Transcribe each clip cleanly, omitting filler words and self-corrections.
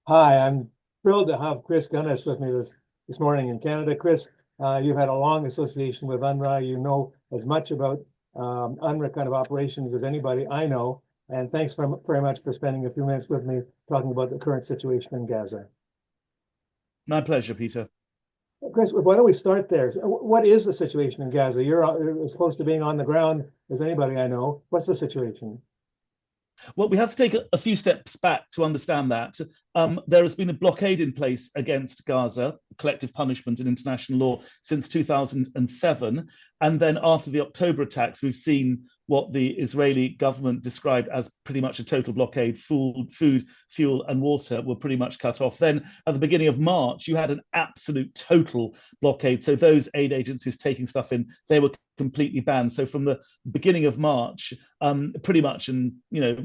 Hi, I'm thrilled to have Chris Gunness with me this morning in Canada. Chris, you've had a long association with UNRWA. You know as much about UNRWA kind of operations as anybody I know. And thanks very much for spending a few minutes with me talking about the current situation in Gaza. My pleasure, Peter. Chris, why don't we start there? So what is the situation in Gaza? You're as close to being on the ground as anybody I know. What's the situation? Well, we have to take a few steps back to understand that. There has been a blockade in place against Gaza, collective punishment in international law, since 2007. And then after the October attacks, we've seen what the Israeli government described as pretty much a total blockade. Food, fuel, and water were pretty much cut off. Then at the beginning of March, you had an absolute total blockade. So those aid agencies taking stuff in, they were completely banned. So from the beginning of March, pretty much, and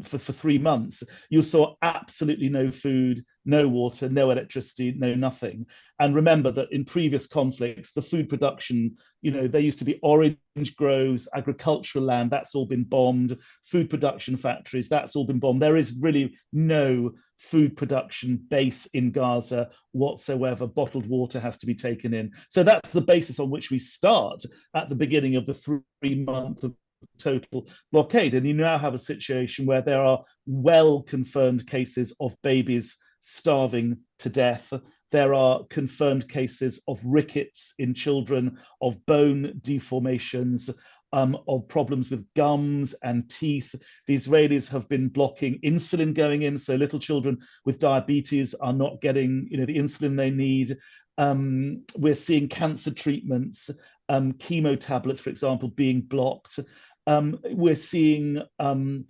for 3 months, you saw absolutely no food, no water, no electricity, no nothing. And remember that in previous conflicts, the food production, there used to be orange groves, agricultural land, that's all been bombed, food production factories, that's all been bombed. There is really no food production base in Gaza whatsoever. Bottled water has to be taken in. So that's the basis on which we start at the beginning of the 3 month of total blockade. And you now have a situation where there are well-confirmed cases of babies starving to death. There are confirmed cases of rickets in children, of bone deformations, of problems with gums and teeth. The Israelis have been blocking insulin going in, so little children with diabetes are not getting, the insulin they need. We're seeing cancer treatments, chemo tablets, for example, being blocked. We're seeing the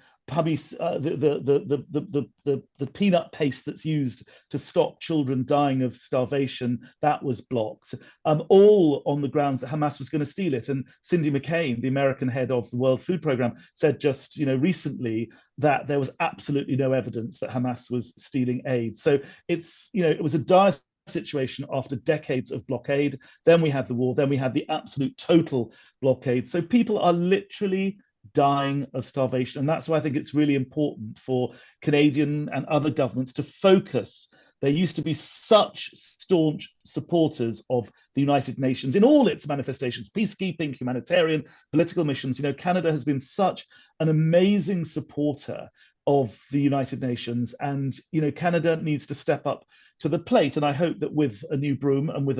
peanut paste that's used to stop children dying of starvation, that was blocked, all on the grounds that Hamas was going to steal it. And Cindy McCain, the American head of the World Food Programme, said just recently that there was absolutely no evidence that Hamas was stealing aid. So it was a dire situation after decades of blockade. Then we had the war, then we had the absolute total blockade. So people are literally dying of starvation. And that's why I think it's really important for Canadian and other governments to focus. There used to be such staunch supporters of the United Nations in all its manifestations, peacekeeping, humanitarian, political missions. Canada has been such an amazing supporter of the United Nations, and Canada needs to step up to the plate. And I hope that with a new broom and with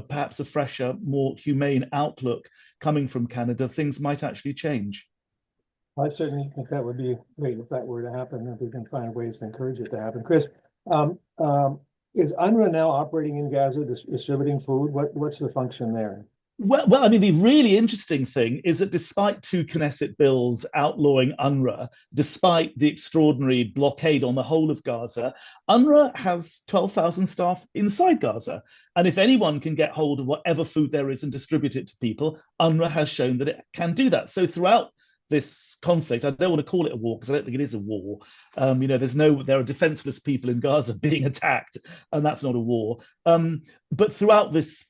perhaps a fresher, more humane outlook coming from Canada, things might actually change. I certainly think that would be great if that were to happen, if we can find ways to encourage it to happen. Chris, is UNRWA now operating in Gaza, distributing food? What's the function there? Well, I mean, the really interesting thing is that despite two Knesset bills outlawing UNRWA, despite the extraordinary blockade on the whole of Gaza, UNRWA has 12,000 staff inside Gaza. And if anyone can get hold of whatever food there is and distribute it to people, UNRWA has shown that it can do that. So throughout this conflict, I don't want to call it a war because I don't think it is a war. There are defenseless people in Gaza being attacked, and that's not a war. But throughout this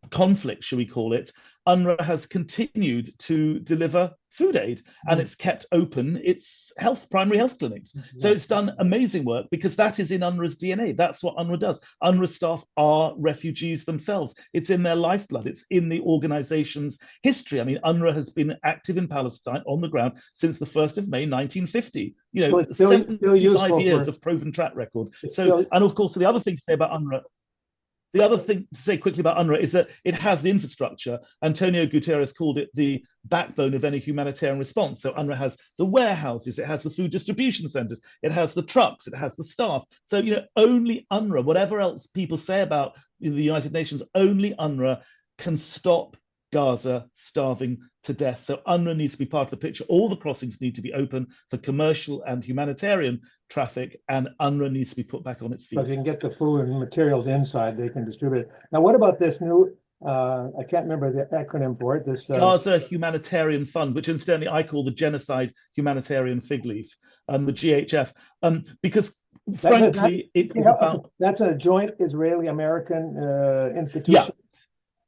conflict, shall we call it, UNRWA has continued to deliver food aid, and it's kept open its primary health clinics. So it's done amazing work because that is in UNRWA's DNA. That's what UNRWA does. UNRWA staff are refugees themselves. It's in their lifeblood. It's in the organization's history. I mean, UNRWA has been active in Palestine on the ground since the 1st of May, 1950. Well, it's still 75 years of proven track record. And of course, the other thing to say about UNRWA, the other thing to say quickly about UNRWA is that it has the infrastructure. Antonio Guterres called it the backbone of any humanitarian response. So UNRWA has the warehouses, it has the food distribution centers, it has the trucks, it has the staff. So, only UNRWA, whatever else people say about the United Nations, only UNRWA can stop Gaza starving to death. So UNRWA needs to be part of the picture. All the crossings need to be open for commercial and humanitarian traffic, and UNRWA needs to be put back on its feet. But if you can get the food and materials inside, they can distribute it. Now, what about this new, I can't remember the acronym for it, this Gaza Humanitarian Fund, which incidentally I call the Genocide Humanitarian Fig Leaf, the GHF, because frankly, that's a joint Israeli-American institution. Yeah.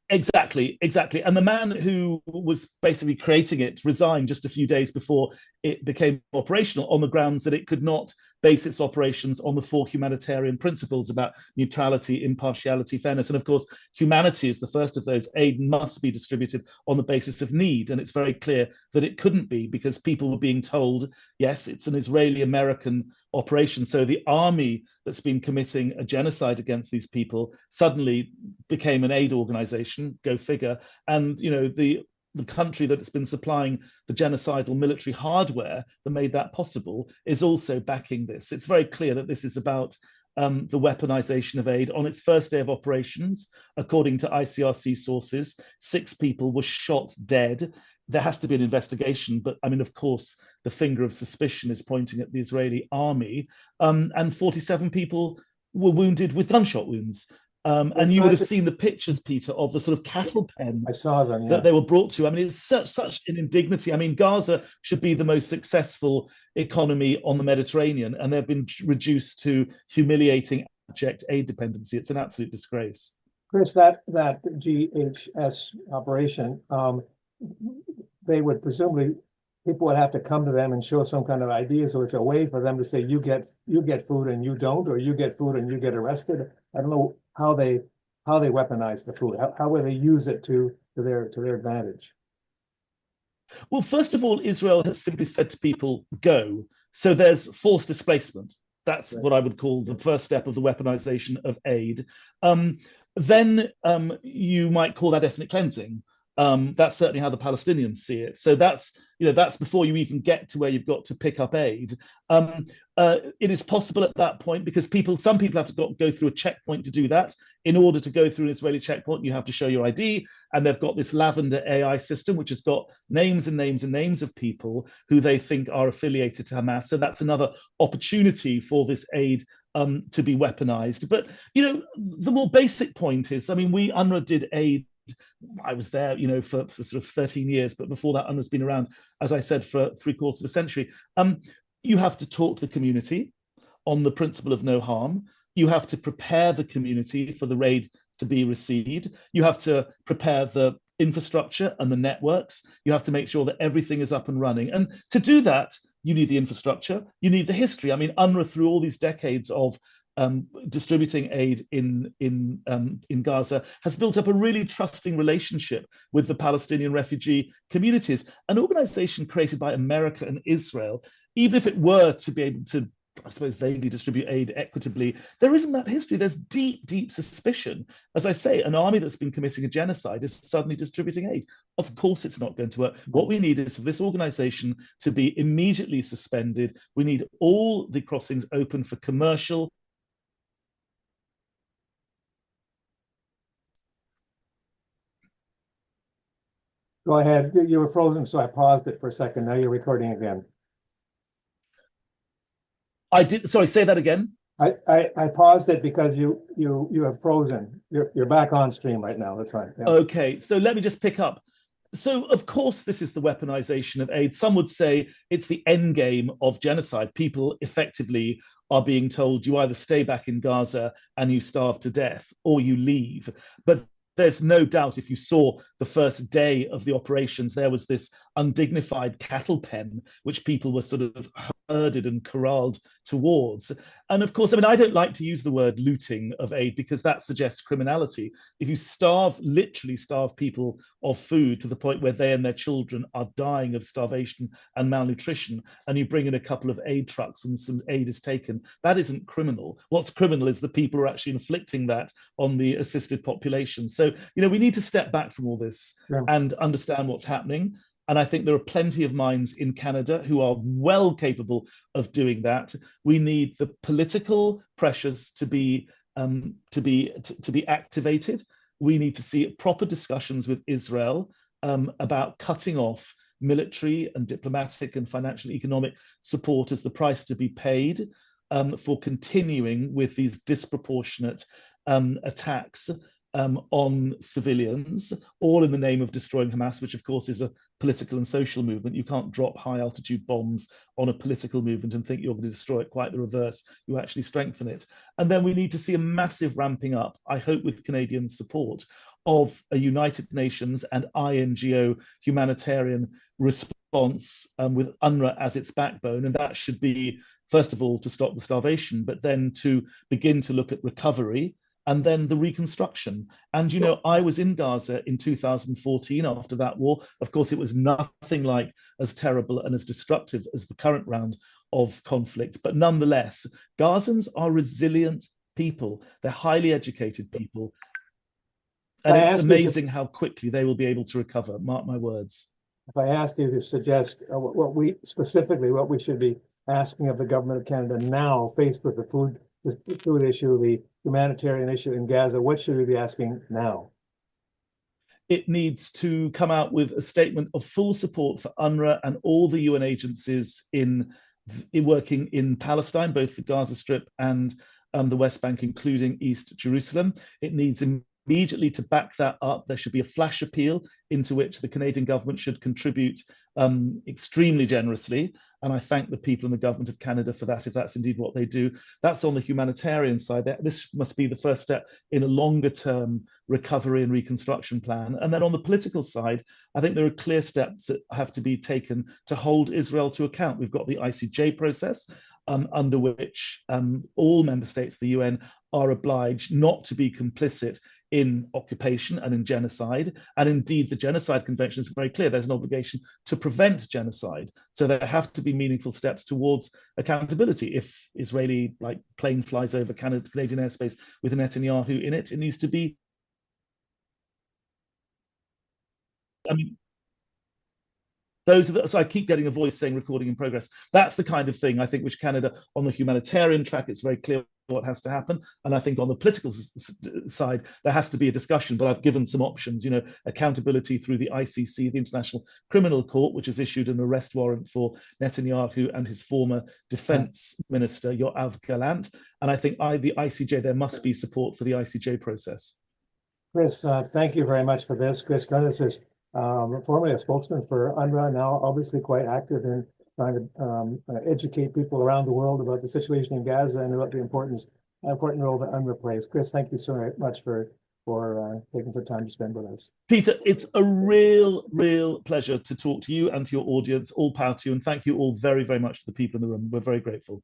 Exactly. And the man who was basically creating it resigned just a few days before it became operational on the grounds that it could not base its operations on the four humanitarian principles about neutrality, impartiality, fairness. And of course, humanity is the first of those. Aid must be distributed on the basis of need. And it's very clear that it couldn't be, because people were being told, yes, it's an Israeli-American operation. So the army that's been committing a genocide against these people suddenly became an aid organization, go figure. And, you know, the country that's been supplying the genocidal military hardware that made that possible is also backing this. It's very clear that this is about the weaponization of aid. On its first day of operations, according to ICRC sources, 6 people were shot dead. There has to be an investigation, but I mean, of course, the finger of suspicion is pointing at the Israeli army, and 47 people were wounded with gunshot wounds. And you would have seen the pictures, Peter, of the sort of cattle pen I saw them, yeah. that they were brought to. I mean, it's such an indignity. I mean, Gaza should be the most successful economy on the Mediterranean, and they've been reduced to humiliating, abject aid dependency. It's an absolute disgrace. Chris, that GHS operation, they would presumably, people would have to come to them and show some kind of ID, so it's a way for them to say, you get food and you don't, or you get food and you get arrested. I don't know how they weaponize the food. How will they use it to their advantage? Well, first of all, Israel has simply said to people, go. So there's forced displacement. That's right. What I would call the first step of the weaponization of aid. Then you might call that ethnic cleansing. That's certainly how the Palestinians see it. So that's before you even get to where you've got to pick up aid. It is possible at that point, because some people have to go through a checkpoint to do that. In order to go through an Israeli checkpoint, you have to show your ID, and they've got this lavender AI system, which has got names and names and names of people who they think are affiliated to Hamas. So that's another opportunity for this aid to be weaponized. But the more basic point is, I mean, UNRWA did aid. I was there, for sort of 13 years, but before that, UNRWA's been around, as I said, for 3/4 of a century. You have to talk to the community on the principle of no harm. You have to prepare the community for the aid to be received. You have to prepare the infrastructure and the networks. You have to make sure that everything is up and running. And to do that, you need the infrastructure. You need the history. I mean, UNRWA, through all these decades of distributing aid in Gaza, has built up a really trusting relationship with the Palestinian refugee communities. An organization created by America and Israel, even if it were to be able to, I suppose, vaguely distribute aid equitably, there isn't that history. There's deep, deep suspicion. As I say, an army that's been committing a genocide is suddenly distributing aid. Of course, it's not going to work. What we need is for this organization to be immediately suspended. We need all the crossings open for commercial. Go ahead. You were frozen, so I paused it for a second. Now you're recording again. I did. Sorry, say that again. I paused it because you have frozen. You're back on stream right now. That's fine. Yeah. Okay, so let me just pick up. So of course, this is the weaponization of aid. Some would say it's the end game of genocide. People effectively are being told you either stay back in Gaza and you starve to death, or you leave. But there's no doubt, if you saw the first day of the operations, there was this undignified cattle pen, which people were sort of herded and corralled towards. And of course, I mean, I don't like to use the word looting of aid, because that suggests criminality. If you literally starve people of food to the point where they and their children are dying of starvation and malnutrition, and you bring in a couple of aid trucks and some aid is taken, that isn't criminal. What's criminal is the people who are actually inflicting that on the assisted population. So, we need to step back from all this and understand what's happening. And I think there are plenty of minds in Canada who are well capable of doing that. We need the political pressures to be activated. We need to see proper discussions with Israel about cutting off military and diplomatic and financial economic support as the price to be paid for continuing with these disproportionate attacks on civilians, all in the name of destroying Hamas, which of course is a political and social movement. You can't drop high altitude bombs on a political movement and think you're going to destroy it. Quite the reverse. You actually strengthen it. And then we need to see a massive ramping up, I hope with Canadian support, of a United Nations and INGO humanitarian response with UNRWA as its backbone. And that should be first of all, to stop the starvation, but then to begin to look at recovery and then the reconstruction. And, you know, I was in Gaza in 2014 after that war. Of course, it was nothing like as terrible and as destructive as the current round of conflict. But nonetheless, Gazans are resilient people. They're highly educated people. And it's amazing how quickly they will be able to recover. Mark my words. If I ask you to suggest what we should be asking of the government of Canada now, faced with the food issue, the humanitarian issue in Gaza, what should we be asking now? It needs to come out with a statement of full support for UNRWA and all the UN agencies in working in Palestine, both the Gaza Strip and the West Bank, including East Jerusalem. It needs immediately to back that up. There should be a flash appeal into which the Canadian government should contribute extremely generously. And I thank the people in the government of Canada for that, if that's indeed what they do. That's on the humanitarian side. This must be the first step in a longer term recovery and reconstruction plan. And then on the political side, I think there are clear steps that have to be taken to hold Israel to account. We've got the ICJ process, under which all member states of the UN are obliged not to be complicit in occupation and in genocide. And indeed, the Genocide Convention is very clear. There's an obligation to prevent genocide. So there have to be meaningful steps towards accountability. If Israeli plane flies over Canadian airspace with Netanyahu in it, it needs to be, so I keep getting a voice saying recording in progress. That's the kind of thing I think which Canada, on the humanitarian track, it's very clear what has to happen. And I think on the political side, there has to be a discussion, but I've given some options, you know, accountability through the ICC, the International Criminal Court, which has issued an arrest warrant for Netanyahu and his former defense minister, Yoav Gallant. And I think the ICJ, there must be support for the ICJ process. Chris, thank you very much for this. Chris Gunness is formerly a spokesman for UNRWA, now obviously quite active in trying to educate people around the world about the situation in Gaza and about the important role that UNRWA plays. Chris, thank you so much for taking the time to spend with us. Peter, it's a real pleasure to talk to you and to your audience. All power to you, and thank you all very, very much to the people in the room. We're very grateful.